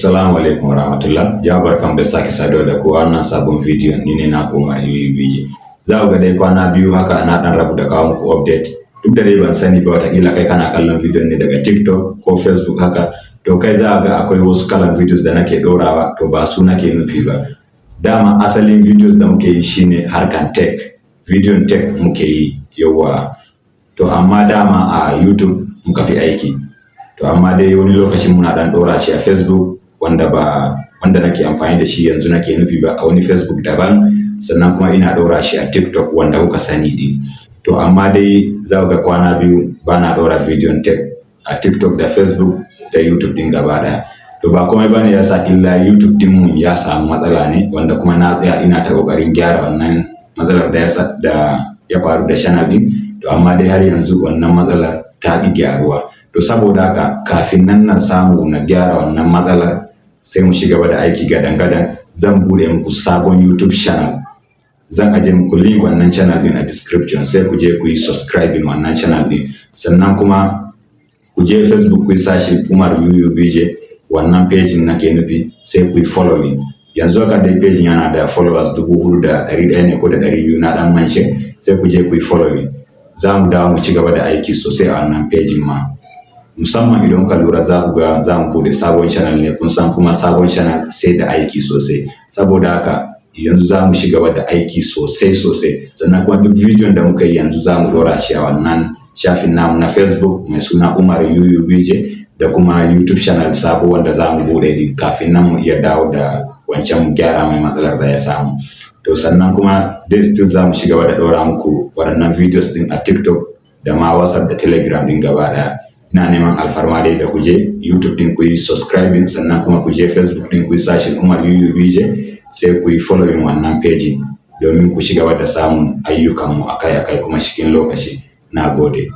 Assalamu alaikum warahmatullah. Ya barkan da sake saduwa da ku wannan sabon bidiyon. Ni ne na koma bije. Za ku ga dai kwana biyu haka na dan rabu da kawo muku update. Duk da dai ban sani ba, watakila kai kana kallon bidiyon ne daga TikTok ko Facebook haka. To kai za ga akwai wasu kalan videos da nake dorawa, to ba su nake nufi ba. Dama asalin videos da muke yi shine harkan tech. Bidiyon tech muke yi yawa. To amma dama a YouTube muka fi aiki. To amma dai wani lokacin muna dan dora shi a Facebook wanda nake amfani da shi yanzu nake nufi ba, a wani Facebook daban, sannan kuma ina dora shi a TikTok wanda kuka sani din. To amma dai za ga kwana biyu bana dora bidiyon tech a TikTok da Facebook da YouTube din gaba daya. To ba komai bane yasa illa YouTube din mu ya samu matsala ne, wanda kuma na tsaya ina ta kokarin gyara wannan matsalar da ya faru da channel din. To amma dai har yanzu wannan matsalar ta ki gyaruwa. To saboda haka kafin nan na samu na gyara wannan matsalar, sai mu ci gaba da aiki gadan-gadan. Zan bude muku sabon YouTube channel. Zan aje muku link wannan channel din a description, sai ku je ku yi subscribing wannan channel din. Sannan kuma ku je Facebook ku yi sashi Umar UUBJ, wannan page nake nufi, sai ku yi following. Yanzu haka dai page yana da followers 4,100 ne ko da 200 na dan mance, sai ku je ku yi following. Za mu dawo mu ci gaba da aiki sosai a wannan page ma. Musamman idan ka lura za ku ga za mu bude sabon channel ne, kun san kuma sabon channel sai da aiki sosai. Saboda haka yanzu za mu ci gaba da aiki sosai. Sannan kuma duk bidiyon da muka yi yanzu za mu dora shi a wannan shafin namu na Facebook mai suna Umar UUBJ, da kuma YouTube channel sabo wanda za mu bude din kafin nan mu iya dawo da wancan mu gyara mai matsalar da ya samu. To sannan kuma dai still za mu ci gaba da dora muku waɗannan videos din a TikTok da ma WhatsApp da Telegram din gaba daya. Ina neman alfarma dai da ku je YouTube din ku yi subscribing, sannan kuma ku je Facebook din ku yi sashin Umar UUBJ, sai ku yi following wannan page domin ku ci gaba da samun ayyukanmu akai-akai kuma cikin lokaci. Na gode.